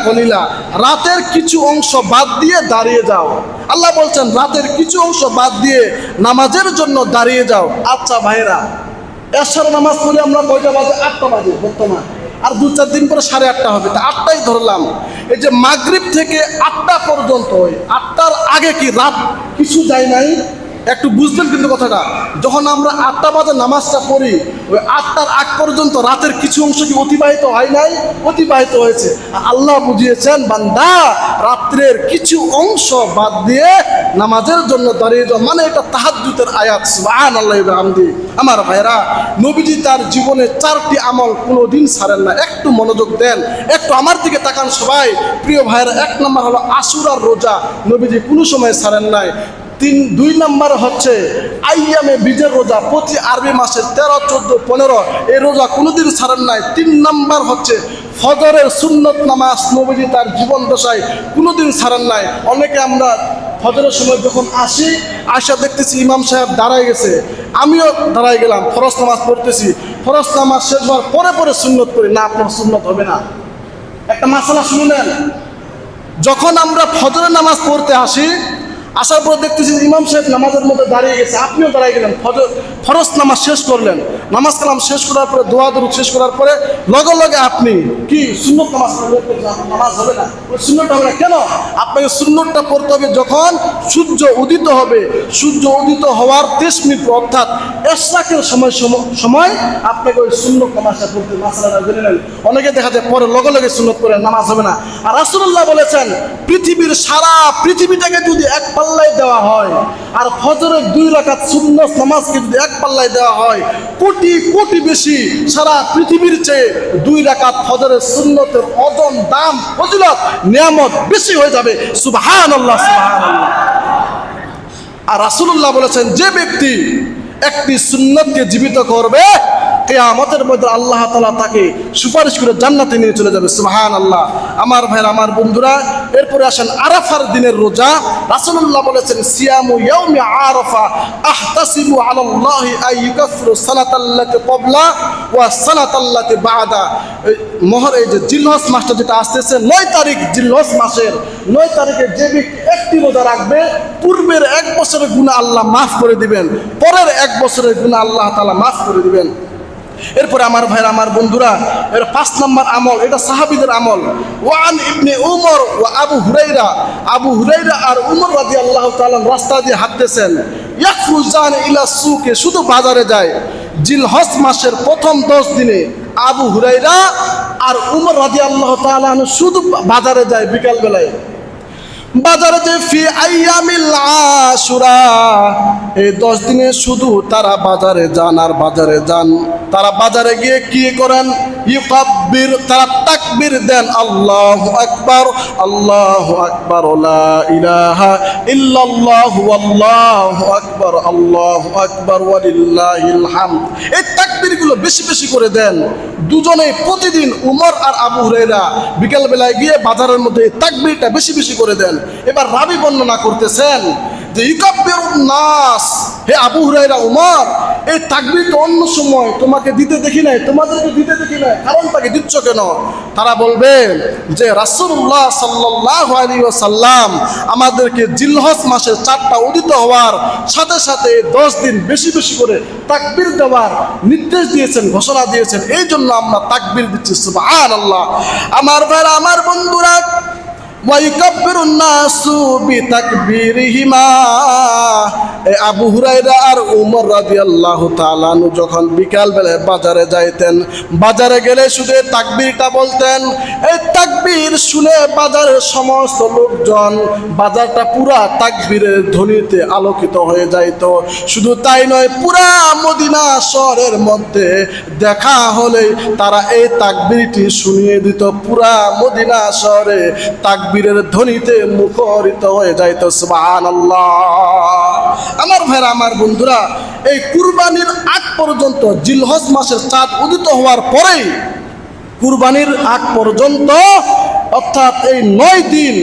কলিলা, রাতের কিছু অংশ বাদ দিয়ে দাঁড়িয়ে যাও। আল্লাহ বলছেন রাতের কিছু অংশ বাদ দিয়ে নামাজের জন্য দাঁড়িয়ে যাও। আচ্ছা ভাইরা, এশার নামাজ পড়ে আমরা কয়টা বাজে? 8টা বাজে বর্তমান, আর 2-4 দিন পরে 8:30 হবে, তা 8টাই ধরলাম। এই যে মাগরিব থেকে 8টা পর্যন্ত, 8টার আগে কি রাত কিছু যায় নাই? একটু বুঝবেন কিন্তু কথাটা। যখন আমরা 8টা বাজে নামাজটা পড়ি, ওই 8টার আগ পর্যন্ত রাতের কিছু অংশ কি অতিবাহিত হয় নাই? অতিবাহিত হয়েছে। আল্লাহ বুঝিয়েছেন বান্দা রাত্রের কিছু অংশ বাদ দিয়ে নামাজের জন্য দাঁড়িয়ে যাও, মানে এটা তাহাজ্জুদের আয়াত। সুবহানাল্লাহি ওয়া বিহামদিহি। আমার ভাইরা, নবীজি তার জীবনে 4টি আমল কোনোদিন ছাড়েন না। একটু মনোযোগ দেন, একটু আমার দিকে তাকান সবাই। প্রিয় ভাইরা, 1 নম্বর হলো আশুরার রোজা, নবীজি কোনো সময় ছাড়েন নাই। 2 নম্বর হচ্ছে আইয়ামে বীজের রোজা, প্রতি আরবি মাসের 13, 14, 15 এই রোজা কোনোদিন ছাড়েন নাই। 3 নম্বর হচ্ছে ফজরের সুন্নত নামাজ, নবীজি তার জীবন দশায় কোনোদিন ছাড়েন নাই। অনেকে আমরা ফজরের সময় যখন আসা দেখতেছি ইমাম সাহেব দাঁড়ায় গেছে, আমিও দাঁড়ায় গেলাম, ফরজ নামাজ পড়তেছি। ফরজ নামাজ শেষ হওয়ার পরে পরে সুন্নত করি না, আপনার সুন্নত হবে না। একটা মাসালা শুনে নেন, যখন আমরা ফজরের নামাজ পড়তে আসি, আসার পর দেখতেছি ইমাম সাহেব নামাজের মধ্যে দাঁড়িয়ে গেছে, আপনিও দাঁড়িয়ে গেলেন, ফরজ নামাজ শেষ করলেন। নামাজ কালাম শেষ করার পরে, দোয়া দরুদ শেষ করার পরে লগে লগে আপনি কি সুন্নত নামাজ পড়বেন? নামাজ হবে না, ওই সুন্নতটা হবে না। কেন? আপনাকে সুন্নতটা পড়তে হবে যখন সূর্য উদিত হবে। সূর্য উদিত হওয়ার 30 মিনিট অর্থাৎ ইশরাকের সময় আপনাকে ওই সুন্নত নামাজটা পড়তে, মাসালাটা জেনে নেন। অনেকে দেখা যায় পরে লগে লগে সুন্নত করে, নামাজ হবে না। আর রাসূলুল্লাহ বলেছেন পৃথিবীর সারা পৃথিবীটাকে যদি এক পাল্লায় দেওয়া হয়, আর ফজরের 2 রাকাত সুন্নত নামাজকে যদি এক পাল্লায় দেওয়া হয়, কোটি কোটি বেশি সারা পৃথিবীর চেয়ে 2 রাকাত ফজরের সুন্নতের ওজন, দাম, ফজিলত, নিয়ামত বেশি হয়ে যাবে। সুবহানাল্লাহ, সুবহানাল্লাহ। আর রাসূলুল্লাহ বলেছেন যে ব্যক্তি একটি সুন্নতকে জীবিত করবে, কিয়ামতের মধ্যে আল্লাহ তাআলা তাকে সুপারিশ করে জান্নাতে নিয়ে চলে যাবে। সুবহানাল্লাহ। আমার ভাইরা, আমার বন্ধুরা, এরপরে আসেন আরাফার দিনের রোজা। রাসূলুল্লাহ বলেছেন সিয়ামু ইয়াউমি আরাফা আহতাসিবু আলাল্লাহি আন ইউকাফিরু সানাতাল্লাতি ক্বাবলা ওয়া সানাতাল্লাতি বা'দা। এই যে জিলহজ মাসটা যেটা আসতেছে, 9 তারিখ জিলহজ মাসের 9 তারিখে যে ব্যক্তি একটি রোজা রাখবে, পূর্বের 1 বছরের গুনাহ আল্লাহ মাফ করে দিবেন, পরের 1 বছরের গুনাহ আল্লাহ তাআলা মাফ করে দিবেন। এরপরে আমার ভাইরা, আমার বন্ধুরা, এর 5 নম্বর আমল, এটা সাহাবীদের আমল। ওয়ান ইবনে উমর ওয়া আবু হুরায়রা আর উমর রাদিয়াল্লাহু তাআলা রাস্তা দিয়ে হাঁটতেছেন। ইয়াখরুজান ইলা সুকে, শুধু বাজারে যায়। জিলহজ মাসের প্রথম 10 দিনে আবু হুরায়রা আর উমর রাদিয়াল্লাহু তাআলা শুধু বাজারে যায়। বিকাল বেলায় বাজারে যে ফি আইয়ামিল আশুরা, এই 10 দিনে শুধু তারা বাজারে যান আর বাজারে যান। তারা বাজারে গিয়ে কি করেন? ইউকাব্বির, তারা তাকবীর দেন, আল্লাহু আকবার, আল্লাহু আকবার, লা ইলাহা ইল্লাল্লাহু, আল্লাহু আকবার, আল্লাহু আকবার, ওয়ালিল্লাহিল হামদ। এই তাকবীরগুলো বেশি বেশি করে দেন দুজনেই প্রতিদিন। উমর আর আবু হুরায়রা বিকাল বেলায় গিয়ে বাজারের মধ্যে এই তাকবীরটা বেশি বেশি করে দেন। এবার রাবী বর্ণনা করতেছেন যে ইউকাব্বিরুন নাস, হে আবু হুরায়রা, উমর, এই তাকবীর তো অন্য সময় তোমাকে দিতে দেখি নাই, তোমাদেরকে দিতে দেখি নাই, কারণ তাকে দিচ্ছ কেন? তারা বলবেন যে রাসূলুল্লাহ সাল্লাল্লাহু আলাইহি ওয়াসাল্লাম আমাদেরকে জিলহজ মাসের 4টা উদিত হওয়ার সাথে সাথে 10 দিন বেশি বেশি করে তাকবীর দেওয়ার নির্দেশ দিয়েছেন, ঘোষণা দিয়েছেন, এই জন্য আমরা তাকবীর দিচ্ছি। সুবহানাল্লাহ। আমার ভাইরা, আমার বন্ধুরা, ওয়াইকাব্বিরুন নাসু বিতাকবীরিহিমা। আবু হুরায়রা আর উমর রাদিয়াল্লাহু তাআলা যখন বিকাল বেলায় বাজারে যাইতেন, বাজারে গেলে শুধু তাকবীরটা বলতেন। এই তাকবীর শুনে বাজারের সমস্ত লোকজন, বাজারটা পুরা তাকবীরের ধ্বনিতে আলোকিত হয়ে যাইত। শুধু তাই নয়, পুরা মদিনা শহরের মধ্যে দেখা হলে তারা এই তাকবীরটি শুনিয়ে দিত। পুরা মদিনা শহরে তাকবীর তাকবীরের ধ্বনিতে মুখরিত হয়ে যাইত। সুবহানাল্লাহ। আমার ভাইরা, আমার বন্ধুরা, এই কুরবানির আগ পর্যন্ত, জিলহজ মাসের চাঁদ উদিত হওয়ার পরেই, কুরবানির আগ পর্যন্ত অর্থাৎ এই 9 দিন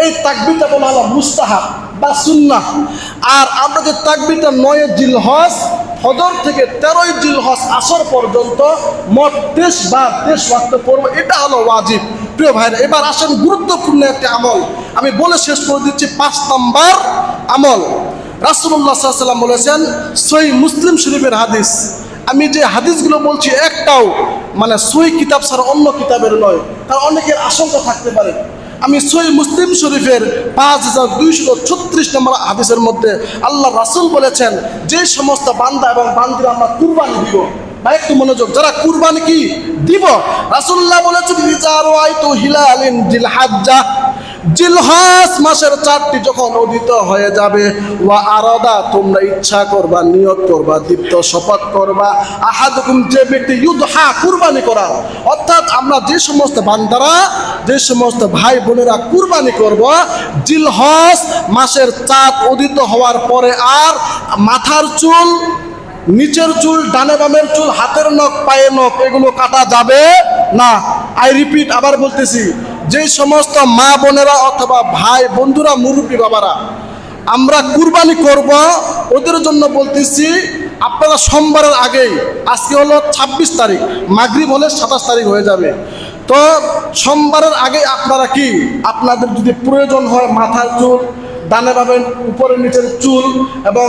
এই তাকবীরটা বলা হলো মুস্তাহাব বা সুন্নাহ। আর আমরা যে তাকবীরটা 9 জিলহজ ফজর থেকে 13 জিলহজ আসর পর্যন্ত মোট 23 বার 23 ওয়াক্ত পড়ব, এটা হলো ওয়াজিব। প্রিয় ভাইরা, এবার আসেন গুরুত্বপূর্ণ একটি আমল আমি বলে শেষ করে দিচ্ছি। 5 নম্বর আমল, রাসূলুল্লাহ সাল্লাল্লাহু আলাইহি ওয়াসাল্লাম বলেছেন, সহিহ মুসলিম শরীফের হাদিস। আমি যে হাদিসগুলো বলছি একটাও মানে সহিহ কিতাব ছাড়া অন্য কিতাবের নয়, কারণ অনেকের আশঙ্কা থাকতে পারে। আমি সহিহ মুসলিম শরীফের 5236 নম্বর হাদিসের মধ্যে আল্লাহ রাসূল বলেছেন, যে সমস্ত বান্দা এবং বান্দিরা আমরা কুরবানি দিব, বা একটু মনোযোগ, যারা কুরবানি কি দিব, রাসূলুল্লাহ বলেছেন, ইজা রাআইতু হিলালিন জিলহাজ্জাহ, জিলহজ মাসের 4টি যখন উদিত হয়ে যাবে, ওয়া আরাদা, তোমরা ইচ্ছা করবা, নিয়ত করবা, দীপ্ত শপথ করবা, আহাদুকুম, যে ব্যক্তি, ইউদহা, কুরবানি করা, অর্থাৎ আমরা যে সমস্ত বান্দারা, যে সমস্ত ভাই বোনেরা কুরবানি করব, জিলহজ মাসের চাঁদ উদিত হওয়ার পরে আর মাথার চুল, নিচের চুল, ডানে বামের চুল, হাতের নখ, পায়ের নখ, এগুলো কাটা যাবে না। আই রিপিট, আবার বলতেছি, যে সমস্ত মা বোনেরা অথবা ভাই বন্ধুরা, মুরব্বী বাবারা আমরা কুরবানি করব, ওদের জন্য বলতেছি, আপনারা সোমবারের আগেই, আজকে হলো 26 তারিখ, মাগরিব হলে 27 তারিখ হয়ে যাবে, তো সোমবারের আগে আপনারা কি, আপনাদের যদি প্রয়োজন হয় মাথার চুল, ডানে বামে উপরে নিচের চুল এবং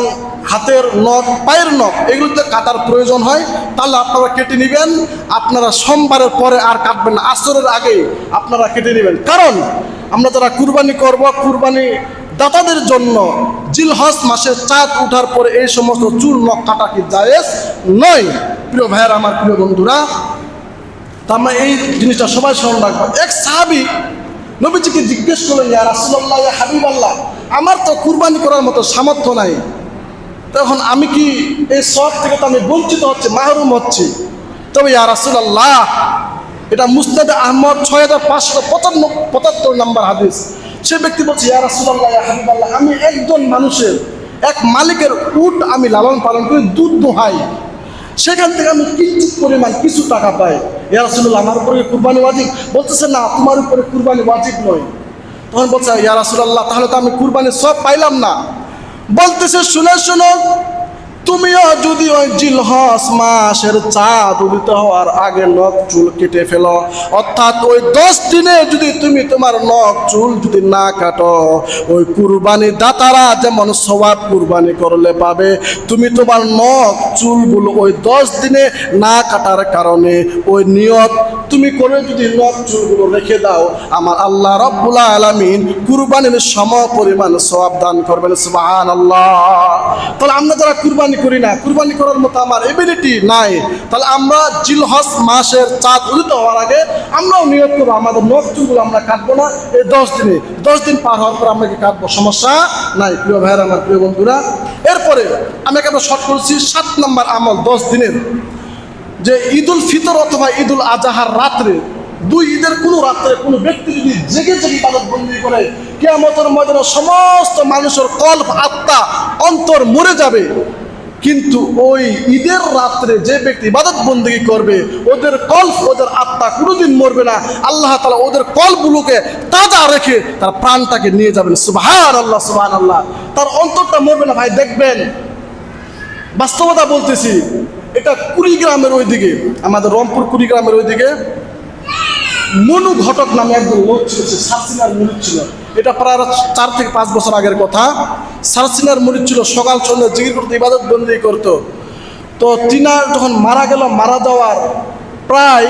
হাতের নখ, পায়ের নখ, এগুলোতে কাটার প্রয়োজন হয়, তাহলে আপনারা কেটে নেবেন। আপনারা সোমবারের পরে আর কাটবেন না, আসরের আগে আপনারা কেটে নেবেন। কারণ আমরা যারা কুরবানি করব, কুরবানি দাতাদের জন্য জিলহজ মাসের চাঁদ ওঠার পরে এই সমস্ত চুল নখ কাটা কি জায়েজ নয়। প্রিয় ভাইয়েরা, আমার প্রিয় বন্ধুরা, তা আমরা এই জিনিসটা সবাই স্মরণ রাখবো। এক সাহাবী নবীজিকে জিজ্ঞেস করলেন, ইয়া রাসূলুল্লাহ, ইয়া হাবিবাল্লাহ, আমার তো কুরবানি করার মতো সামর্থ্য নাই, তখন আমি কি এই সওয়াব থেকে তো আমি বঞ্চিত হচ্ছে, মাহরুম হচ্ছি, তবে ইয়া রাসূলুল্লাহ, এটা মুসনাদ আহমদ 6575 নম্বর হাদিস। সে ব্যক্তি বলছে, ইয়া রাসূলুল্লাহ, ইয়া হাবিবাল্লাহ, আমি একজন মানুষের, এক মালিকের উট আমি লালন পালন করে দুধ দোহাই, সেখান থেকে আমি কিঞ্চিত পরিমাণ কিছু টাকা পাই, ইয়া রাসূলুল্লাহ, আমার উপরে কুরবানি ওয়াজিব? বলতেছে, না, তোমার উপরে কুরবানি ওয়াজিব নয়। তখন বলছে, ইয়া রাসূলুল্লাহ, তাহলে তো আমি কুরবানির সওয়াব পাইলাম না। বলতেছে, শুনে শুনো, তুমিও যদি ওই জিলহজ মাসের চাঁদ উদিত হওয়ার আগে নখ চুল কেটে ফেলো, অর্থাৎ ওই 10 দিনে যদি তুমি তোমার নখ চুল যদি না কাটো, ওই কুরবানি দাতারা যেমন সওয়াব কুরবানি করলে পাবে, তুমি তোমার নখ চুলগুলো ওই 10 দিনে না কাটার কারণে ওই নিয়ত তুমি করে যদি নখ চুলগুলো রেখে দাও, আমার আল্লাহ রাব্বুল আলামিন কুরবানির সম পরিমাণ সওয়াব দান করবেন। সুবহানাল্লাহ। তাহলে আমরা যারা কুরবানি করি না, কুরবানি করার মতো আমার এবিলিটি নাই, তাহলে আমরা জিলহজ মাসের চাঁদ উদিত হওয়ার আগে আমরাও নিয়ত করবো, আমাদের নখ চুলগুলো আমরা কাটবো না এই 10 দিনে। 10 দিন পার হওয়ার পর আমরা কি কাটবো, সমস্যা নাই। প্রিয় ভাইয়েরা, আমার প্রিয় বন্ধুরা, এরপরে আমি একেবারে শর্ট করছি 7 নম্বর আমল 10 দিনের, যে ঈদুল ফিতর অথবা ঈদুল আজহার রাত্রে, 2 ঈদের কোনো রাত্রে কোনো ব্যক্তি যদি জেগে জেগে ইবাদত বন্দি করে, কিয়ামতের ময়দানে সমস্ত মানুষের কল্প, আত্মা, অন্তর মরে যাবে, কিন্তু ওই ঈদের রাত্রে যে ব্যক্তি ইবাদত বন্দেগী করবে, ওদের কল্প, ওদের আত্মা কোনোদিন মরবে না। আল্লাহ তাআলা ওদের কল্পগুলোকে তাজা রেখে তার প্রাণটাকে নিয়ে যাবেন। সুবহানাল্লাহ, সুবহানাল্লাহ। তার অন্তরটা মরবে না। ভাই দেখবেন, বাস্তবতা বলতেছি, এটা কুড়িগ্রামের ওইদিকে, আমাদের রংপুর কুড়িগ্রামের ওইদিকে মনু ঘটক নামে একজন লোক ছিল, সে সারসিনার মুরিদ ছিল। এটা প্রায় 4 থেকে 5 বছর আগের কথা। সারসিনার মুরিদ ছিল, সকাল সন্ধ্যা জিকির করতো, ইবাদত বন্দেগী করতো। তো তিনার যখন মারা গেল, মারা যাওয়ার প্রায়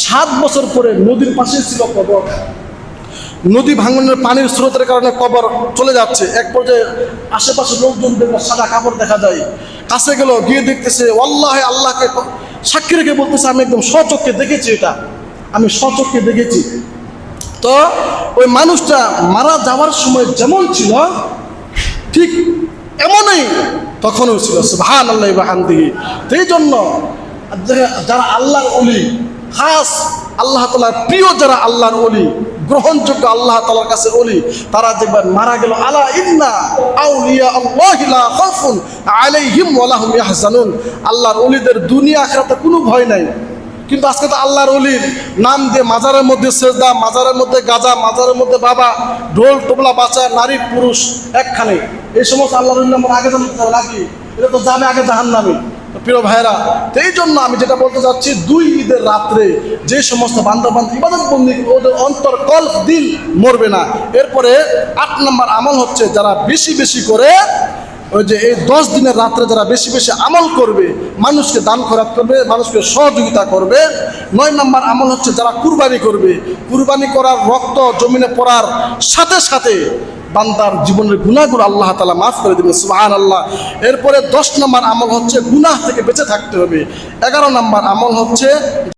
7 বছর পরে নদীর পাশে ছিল কবর। নদী ভাঙনের পানির স্রোতের কারণে কবর চলে যাচ্ছে। এক পর্যায়ে আশেপাশে লোকজনদের সাদা কাপড় দেখা যায়, কাছে গেল, গিয়ে দেখতেছে, ওয়াল্লাহি, আল্লাহকে সাক্ষী রেখে বলতেছে, আমি একদম স্বচক্ষে দেখেছি, এটা আমি স্বচক্ষে দেখেছি। তো ওই মানুষটা মারা যাওয়ার সময় যেমন ছিল ঠিক এমনই তখনও ছিল। সুবহানাল্লাহি ওয়া বিহামদিহি। এই জন্য যারা আল্লাহর ওলি, খাস আল্লাহ তাআলার প্রিয় যারা আল্লাহর ওলি, গ্রহণযোগ্য আল্লাহ তাআলার কাছে ওলি, তারা যেবার মারা গেল, আলা ইন্না আউলিয়া আল্লাহি লা খাউফুন আলাইহিম ওয়া লা হুম ইয়াহজানুন, আল্লাহর ওলিদের দুনিয়া আখিরাতে কোনো ভয় নাই। কিন্তু আজকে তো আল্লাহর ওলির নাম দিয়ে মাজারের মধ্যে সেজদা, মাজারের মধ্যে গাজা, মাজারের মধ্যে বাবা, ঢোল টোপলা বাচ্চা, নারী পুরুষ একখানে, এই সমস্ত আল্লাহর ওলির নাম আগে জানতে হবে নাকি? এটা তো যাবে আগে জাহান্নামে। প্রিয় ভাইরা, এই জন্য আমি যেটা বলতে চাচ্ছি, দুই ঈদের রাত্রে যে সমস্ত বান্দা ইবাদত বন্দি, ওদের অন্তর কল্প দিল মরবে না। এরপরে 8 নম্বর আমল হচ্ছে যারা বেশি বেশি করে ওই যে এই 10 দিনের রাত্রে যারা বেশি বেশি আমল করবে, মানুষকে দান খয়রাত করবে, মানুষকে সহযোগিতা করবে। 9 নম্বর আমল হচ্ছে যারা কুরবানি করবে, কুরবানি করার রক্ত জমিনে পড়ার সাথে সাথে বান্দার জীবনের গুনাহগুলো আল্লাহ তাআলা মাফ করে দেবেন, সুবহানাল্লাহ। এরপরে 10 নম্বর আমল হচ্ছে গুনাহ থেকে বেঁচে থাকতে হবে। 11 নম্বর আমল হচ্ছে